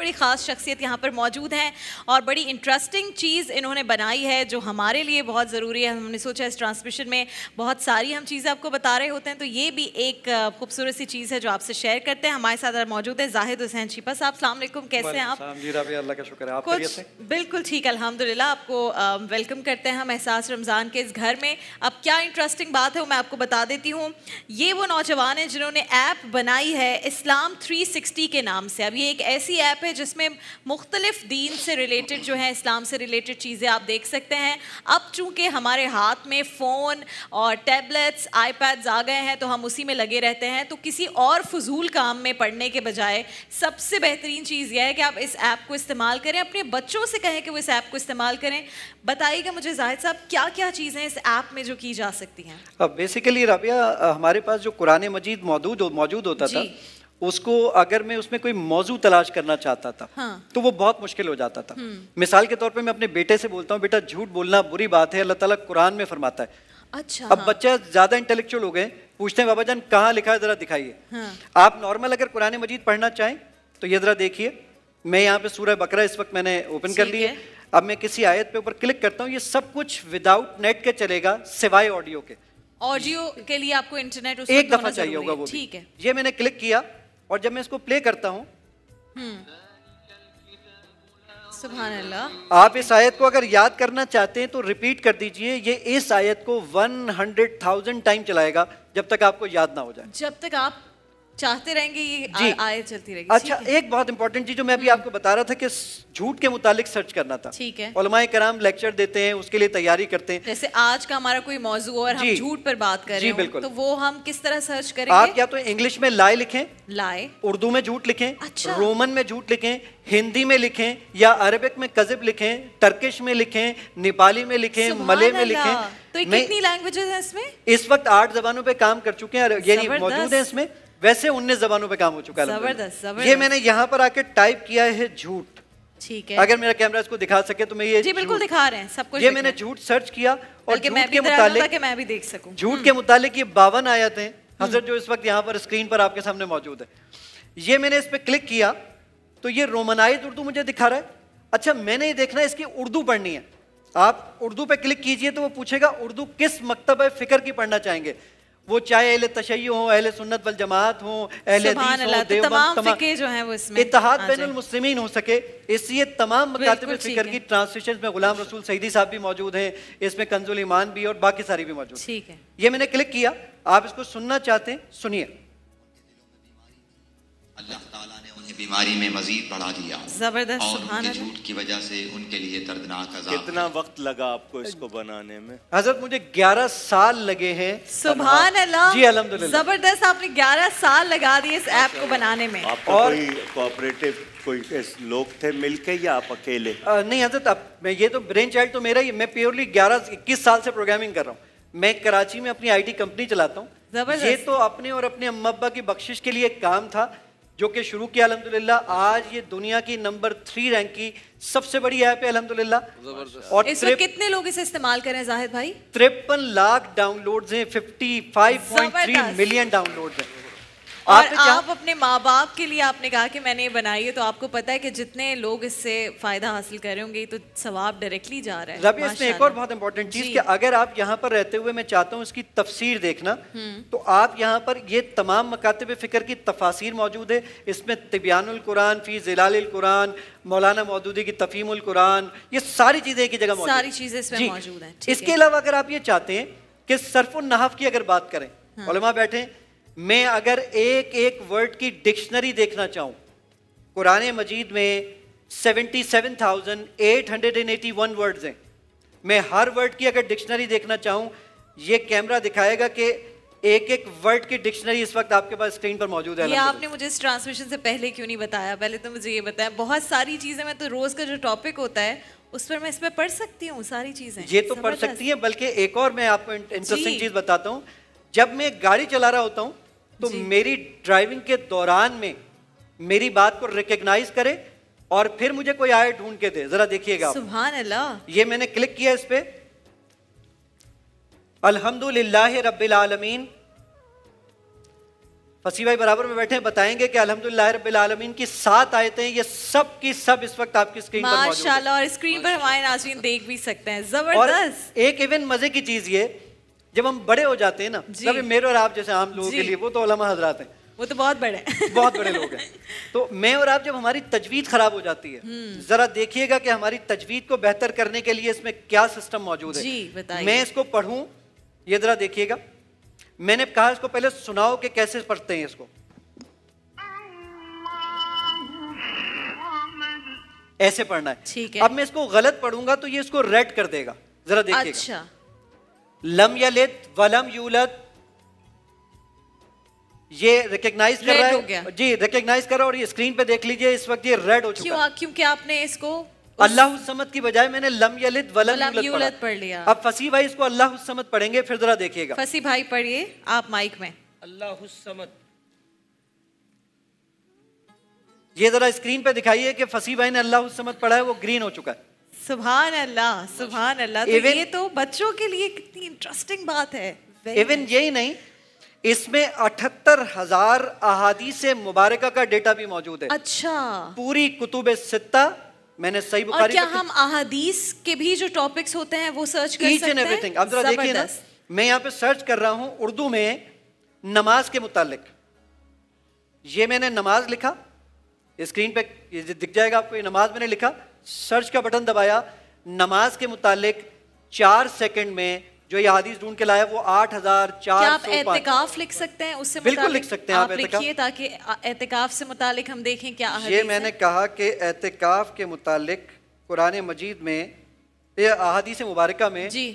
بڑی خاص شخصیت یہاں پر موجود ہیں اور بڑی انٹرسٹنگ چیز انہوں نے بنائی ہے جو ہمارے لیے بہت ضروری ہے. ہم نے سوچا اس ٹرانسمیشن میں بہت ساری ہم چیزیں آپ کو بتا رہے ہوتے ہیں تو یہ بھی ایک خوبصورت سی چیز ہے جو آپ سے شیئر کرتے ہیں. ہمارے ساتھ موجود ہیں زاہد حسین شیپا صاحب. السلام علیکم, کیسے ہیں آپ؟ جی رابعہ, اللہ کا شکر ہے. آپ خیریت سے؟ بالکل ٹھیک الحمدللہ. آپ کو ویلکم کرتے ہیں ہم احساس رمضان کے اس گھر میں. اب کیا انٹرسٹنگ بات ہے وہ میں آپ کو بتا دیتی ہوں. یہ وہ نوجوان ہیں جنہوں نے ایپ بنائی ہے اسلام 360 کے نام سے. اب یہ ایک ایسی ایپ ہے جس میں مختلف دین سے ریلیٹڈ جو ہے, اسلام سے ریلیٹڈ چیزیں آپ دیکھ سکتے ہیں. اب چونکہ ہمارے ہاتھ میں فون اور ٹیبلیٹس, آئی پیڈز آ گئے ہیں تو ہم اسی میں لگے رہتے ہیں, تو کسی اور فضول کام میں پڑھنے کے بجائے سب سے بہترین چیز یہ ہے کہ آپ اس ایپ کو استعمال کریں. اپنے بچوں سے کہیں کہ وہ اس ایپ کو استعمال کریں. بتائیے گا مجھے زاہد صاحب کیا کیا چیزیں اس ایپ میں جو کی جا سکتی ہیں؟ اب بیسیکلی رابعہ ہمارے پاس جو قرآن مجید موجود ہوتا تھا, اس کو اگر میں اس میں کوئی موضوع تلاش کرنا چاہتا تھا تو وہ بہت مشکل ہو جاتا تھا. مثال کے طور پہ میں اپنے بیٹے سے بولتا ہوں, بیٹا جھوٹ بولنا بری بات ہے, اللہ تعالیٰ قرآن میں فرماتا ہے. اچھا, اب بچہ زیادہ انٹلیکچوئل ہو گئے, پوچھتے ہیں بابا جان کہاں لکھا ہے ذرا دکھائیے. آپ نارمل اگر قرآن مجید پڑھنا چاہیں تو یہ ذرا دیکھیے, میں یہاں پہ سورہ بقرہ اس وقت میں نے اوپن کر لی ہے. اب میں کسی آیت پہ اوپر کلک کرتا ہوں, یہ سب کچھ وداؤٹ نیٹ کے چلے گا سوائے آڈیو کے. آڈیو کے لیے آپ کو انٹرنیٹ ایک دفعہ چاہیے ہوگا وہ. ٹھیک ہے, یہ میں نے کلک کیا اور جب میں اس کو پلے کرتا ہوں, سبحان اللہ, آپ اس آیت کو اگر یاد کرنا چاہتے ہیں تو ریپیٹ کر دیجئے. یہ اس آیت کو 100,000 ٹائم چلائے گا جب تک آپ کو یاد نہ ہو جائے. جب تک آپ چاہتے رہیں گے یہ آیت چلتی رہے گی. اچھا, ایک بہت امپورٹنٹ چیز جو میں ابھی آپ کو بتا رہا تھا کہ جھوٹ کے متعلق سرچ کرنا تھا. ٹھیک ہے, علماء کرام لیکچر دیتے ہیں, اس کے لیے تیاری کرتے ہیں. جیسے آج کا ہمارا کوئی موضوع اور ہم جھوٹ پر بات کر رہے ہیں تو وہ ہم کس طرح سرچ کریں گے؟ آپ یا تو انگلش میں لائے لکھیں, لائے, اردو میں جھوٹ لکھیں, رومن میں جھوٹ لکھیں, ہندی میں لکھیں, یا عربک میں کذب لکھیں, ٹرکش میں لکھیں, نیپالی میں لکھیں, ملے میں لکھیں. تو کتنی لینگویجز ہیں اس میں؟ اس وقت 8 زبانوں پہ کام کر چکے ہیں, یعنی موجود ہیں اس میں. ویسے 19 زبانوں پہ کام ہو چکا ہے. زبردست. یہ میں نے یہاں پر آ کے ٹائپ کیا ہے جھوٹ. ٹھیک ہے, اگر میرا کیمرہ اس کو دکھا سکے تو میں یہ جی بالکل دکھا رہے ہیں سب کچھ. یہ میں نے جھوٹ سرچ کیا اور جھوٹ کے متعلق میں بھی دیکھ سکوں. جھوٹ کے متعلق یہ 52 آیتیں ہیں حضرت جو اس وقت یہاں پر اسکرین پر آپ کے سامنے موجود ہے. یہ میں نے اس پہ کلک کیا تو یہ رومنائزڈ اردو مجھے دکھا رہا ہے. اچھا, میں نے یہ دیکھنا ہے اس کی اردو پڑھنی ہے. آپ اردو پہ کلک کیجئے تو وہ پوچھے گا اردو کس مکتبہ فکر کی پڑھنا چاہیں گے. وہ چاہے اہل تشیع ہوں, اہل سنت والجماعت ہوں, اہل حدیث ہوں, دیوبند, تمام فقہ جو ہیں وہ اس میں اتحاد بین المسلمین ہو سکے, اس لیے تمام مکاتب فکر کی ٹرانسلیشن میں غلام رسول سعیدی صاحب بھی موجود ہیں, اس میں کنز الایمان بھی اور باقی ساری بھی موجود. ٹھیک ہے, یہ میں نے کلک کیا. آپ اس کو سننا چاہتے ہیں سنیے. اللہ تعالیٰ نے انہیں بیماری میں مزید بڑھا دیا زبردست, اور سبحان ان کے جھوٹ کی وجہ سے ان کے لیے دردناک عذاب. کتنا وقت لگا آپ کو اس کو بنانے میں؟ حضرت مجھے 11 سال لگے ہیں. سبحان اللہ, جی الحمدللہ, زبردست. آپ نے 11 سال لگا دیے اس ایپ کو بنانے میں. آپ کوئی کوآپریٹو کوئی لوگ تھے مل کے یا آپ اکیلے؟ نہیں حضرت, اب میں یہ تو برین چائلڈ تو میرا ہی, میں پیورلی 21 سال سے پروگرامنگ کر رہا ہوں. میں کراچی میں اپنی IT کمپنی چلاتا ہوں. یہ تو اپنے اور اپنے اما ابا کی بخشش کے لیے ایک کام تھا جو کہ شروع کیا الحمدللہ. آج یہ دنیا کی نمبر 3 رینک کی سب سے بڑی ایپ ہے الحمدللہ. اور اس وقت کتنے لوگ اسے استعمال کر رہے ہیں زاہد بھائی؟ 53 لاکھ ڈاؤن لوڈز ہیں, 55.3 ملین ڈاؤن لوڈز ہیں. اور آپ اپنے ماں باپ کے لیے آپ نے کہا کہ میں نے یہ بنائی ہے, تو آپ کو پتا ہے کہ جتنے لوگ اس سے فائدہ حاصل کر رہے ہوں گے تو ثواب ڈائریکٹلی جا رہا ہے. ربی, اس میں ایک اور بہت امپورٹنٹ چیز کہ اگر آپ یہاں پر رہتے ہوئے میں چاہتا ہوں اس کی تفسیر دیکھنا, تو آپ یہاں پر یہ تمام مکاتب فکر کی تفاسیر موجود ہے. اس میں تبیان القرآن فی ظلال القرآن, مولانا مودودی کی تفہیم القرآن, یہ ساری چیزیں ایک ہی جگہ موجود ہیں. ساری چیزیں اس میں موجود ہیں. اس کے علاوہ اگر آپ یہ چاہتے ہیں کہ صرف النحو کی اگر بات کریں, علماء بیٹھے, میں اگر ایک ایک ورڈ کی ڈکشنری دیکھنا چاہوں, قرآن مجید میں 77,881 ورڈز ہیں. میں ہر ورڈ کی اگر ڈکشنری دیکھنا چاہوں, یہ کیمرہ دکھائے گا کہ ایک ایک ورڈ کی ڈکشنری اس وقت آپ کے پاس اسکرین پر موجود ہے. یہ آپ نے مجھے اس ٹرانسمیشن سے پہلے کیوں نہیں بتایا؟ پہلے تو مجھے یہ بتایا. بہت ساری چیزیں میں تو روز کا جو ٹاپک ہوتا ہے اس پر میں اس میں پڑھ سکتی ہوں ساری چیزیں. یہ تو پڑھ سکتی ہیں, بلکہ ایک اور میں آپ کو انٹرسٹنگ چیز بتاتا ہوں. جب میں گاڑی چلا رہا ہوتا ہوں تو میری ڈرائیونگ کے دوران میں میری بات کو ریکگنائز کرے اور پھر مجھے کوئی آیت ڈھونڈ کے دے. ذرا دیکھیے گا. سبحان اللہ. یہ میں نے کلک کیا اس پہ, الحمدللہ رب العالمین فصیح بھائی برابر میں بیٹھے ہیں, بتائیں گے کہ الحمدللہ رب العالمین کی 7 آیتیں یہ سب کی سب اس وقت آپ کی اسکرین پر موجود ہیں ماشاءاللہ, اور اسکرین پر ہمارے ناظرین دیکھ بھی سکتے ہیں. اور زبردست. ایک ایون مزے کی چیز یہ, جب ہم بڑے ہو جاتے ہیں نا, جب میرے اور آپ جیسے عام لوگوں کے لیے, وہ تو علماء حضرات ہیں, وہ تو بہت بڑے ہیں, بہت بڑے لوگ ہیں, تو میں اور آپ جب ہماری تجوید خراب ہو جاتی ہے, ذرا دیکھیے گا کہ ہماری تجوید کو بہتر کرنے کے لیے اس میں کیا سسٹم موجود ہے. جی بتائیے. میں اس کو پڑھوں, یہ ذرا دیکھیے گا, میں نے کہا اس کو پہلے سناؤ کہ کیسے پڑھتے ہیں اس کو. ایسے پڑھنا ہے. اب میں اس کو غلط پڑھوں گا تو یہ اس کو ریڈ کر دے گا, ذرا دیکھیے گا. اچھا. لم یلد ولم یولد, یہ ریکگنائز کر رہا ہے, جی ریکگنائز کر رہا ہے, اور یہ اسکرین پہ دیکھ لیجئے اس وقت یہ ریڈ ہو چکا ہے. کیونکہ آپ نے اس کو اللہ الصمد کی بجائے میں نے لم یلد ولم یولد پڑھ لیا. اب فصیح بھائی اس کو اللہ الصمد پڑھیں گے, پھر ذرا دیکھیے گا. فصیح بھائی پڑھیے آپ مائک میں. اللہ الصمد, یہ ذرا اسکرین پہ دکھائیے کہ فصیح بھائی نے اللہ الصمد پڑھا ہے, وہ گرین ہو چکا ہے. سبحان اللہ, سبحان اللہ. تو یہ تو بچوں کے لیے کتنی انٹرسٹنگ بات ہے. ایون یہی نہیں, اس میں 78,000 احادیث مبارکہ کا ڈیٹا بھی موجود ہے. اچھا. پوری کتب ستہ, میں نے صحیح بخاری. اور کیا ہم احادیث کے بھی جو ٹاپکس ہوتے ہیں وہ سرچ کر سکتے ہیں؟ Every thing. اب ذرا دیکھیے نا, میں یہاں پہ سرچ کر رہا ہوں اردو میں نماز کے متعلق. یہ میں نے نماز لکھا, اسکرین پہ یہ دکھ جائے گا آپ کو, یہ نماز میں نے لکھا, سرچ کا بٹن دبایا, نماز کے متعلق 4 سیکنڈ میں جو یہ حدیث ڈھونڈ کے لایا وہ 8,405. کیا آپ اعتکاف لکھ سکتے ہیں اس سے متعلق؟ بالکل لکھ سکتے ہیں آپ لکھیے تاکہ اعتکاف سے متعلق ہم دیکھیں کیا حدیث ہے. یہ میں نے کہا کہ اعتکاف کے متعلق قرآن مجید میں, یہ احادیث مبارکہ میں جی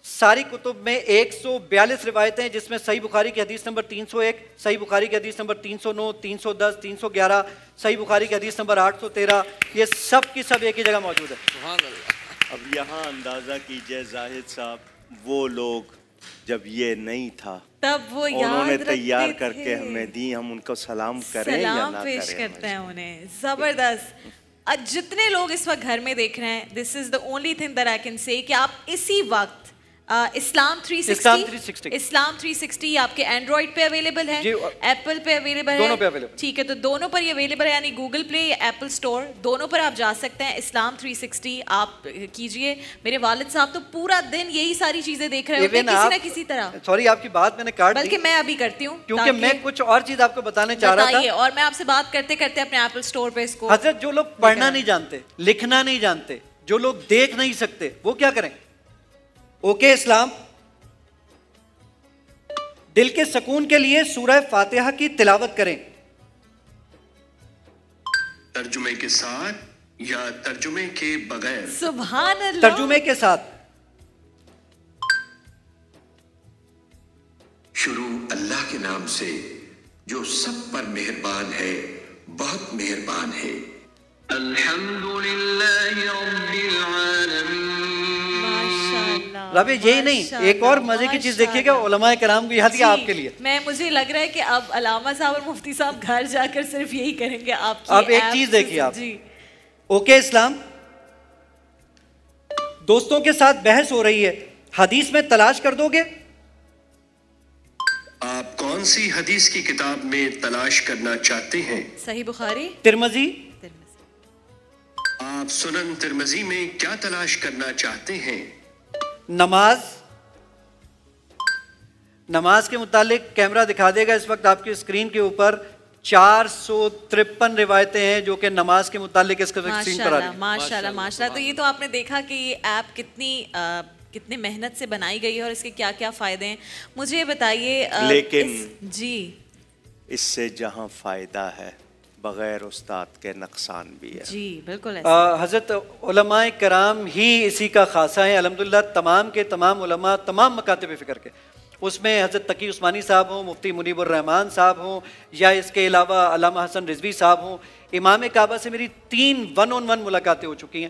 ساری کتب میں 142 روایتیں, جس میں صحیح بخاری کی حدیث نمبر 301, صحیح بخاری کی حدیث نمبر 309, 310, 311, صحیح بخاری کی حدیث نمبر 813, یہ سب کی سب ایک ہی جگہ موجود ہے. سبحان اللہ. اب یہاں اندازہ کیجئے زاہد صاحب, وہ لوگ جب یہ نہیں تھا تب وہ انہوں نے تیار کر کے ہمیں دی, ہم ان کو سلام کریں یا نہ کریں, پیش کرتے ہیں انہیں. زبردست. جتنے لوگ اس وقت گھر میں دیکھ رہے ہیں, this is the only thing that I can say, کہ آپ اسی وقت اسلام 360 آپ کے اینڈرائڈ پہ اویلیبل ہے, ایپل پہ اویلیبل ہے, ٹھیک ہے, تو دونوں پر یہ اویلیبل ہے, یعنی گوگل پلے یا ایپل اسٹور, دونوں پر آپ جا سکتے ہیں. اسلام 360 آپ کیجئے. میرے والد صاحب تو پورا دن یہی ساری چیزیں دیکھ رہے ہوتے ہیں کسی نہ کسی طرح. سوری آپ کی بات میں نے کاٹ دی, بلکہ میں ابھی کرتی ہوں کیونکہ میں کچھ اور چیز آپ کو بتانے چاہ رہا تھا, اور میں آپ سے بات کرتے کرتے اپنے ایپل اسٹور پہ اس کو. حضرت جو لوگ پڑھنا نہیں جانتے, لکھنا نہیں جانتے, جو لوگ دیکھ نہیں سکتے, وہ کیا کریں؟ اوکے اسلام دل کے سکون کے لیے سورہ فاتحہ کی تلاوت کریں. ترجمے کے ساتھ یا ترجمے کے بغیر؟ سبحان اللہ. ترجمے کے ساتھ. شروع اللہ کے نام سے جو سب پر مہربان ہے, بہت مہربان ہے. الحمدللہ رب العالمین. رب یہی نہیں, ایک اور مزے کی چیز دیکھیے گا, علماء کرام کو یہ ہدیہ آپ کے لیے. مجھے لگ رہا ہے کہ اب علامہ صاحب اور مفتی صاحب گھر جا کر صرف یہی کریں گے. آپ کی اب ایک چیز دیکھیے آپ, اوکے اسلام, دوستوں کے ساتھ بحث ہو رہی ہے, حدیث میں تلاش کر دو گے؟ آپ کون سی حدیث کی کتاب میں تلاش کرنا چاہتے ہیں؟ صحیح بخاری, ترمذی. آپ سنن ترمذی میں کیا تلاش کرنا چاہتے ہیں؟ نماز کے متعلق کیمرہ دکھا دے گا اس وقت آپ کی اسکرین کے اوپر 453 روایتیں ہیں جو کہ نماز کے متعلق اس کا اسکرین پر آ رہی ہیں. ماشاءاللہ ماشاءاللہ. تو یہ تو آپ نے دیکھا کہ یہ ایپ کتنی محنت سے بنائی گئی ہے اور اس کے کیا کیا فائدے ہیں. مجھے بتائیے, لیکن جی اس سے جہاں فائدہ ہے بغیر استاد کے نقصان بھی ہے. جی بالکل. حضرت علماء کرام ہی اسی کا خاصہ ہیں الحمدللہ. تمام کے تمام علماء تمام مکاتب فکر کے, اس میں حضرت تقی عثمانی صاحب ہوں, مفتی منیب الرحمان صاحب ہوں, یا اس کے علاوہ علامہ حسن رضوی صاحب ہوں. امام کعبہ سے میری 3 1-on-1 ملاقاتیں ہو چکی ہیں.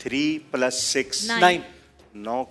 3 + 6 9। 9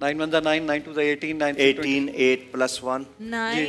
9 1 9, 9 2 18, 9 18, 8 + 1 9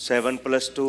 7 + 2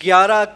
11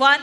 1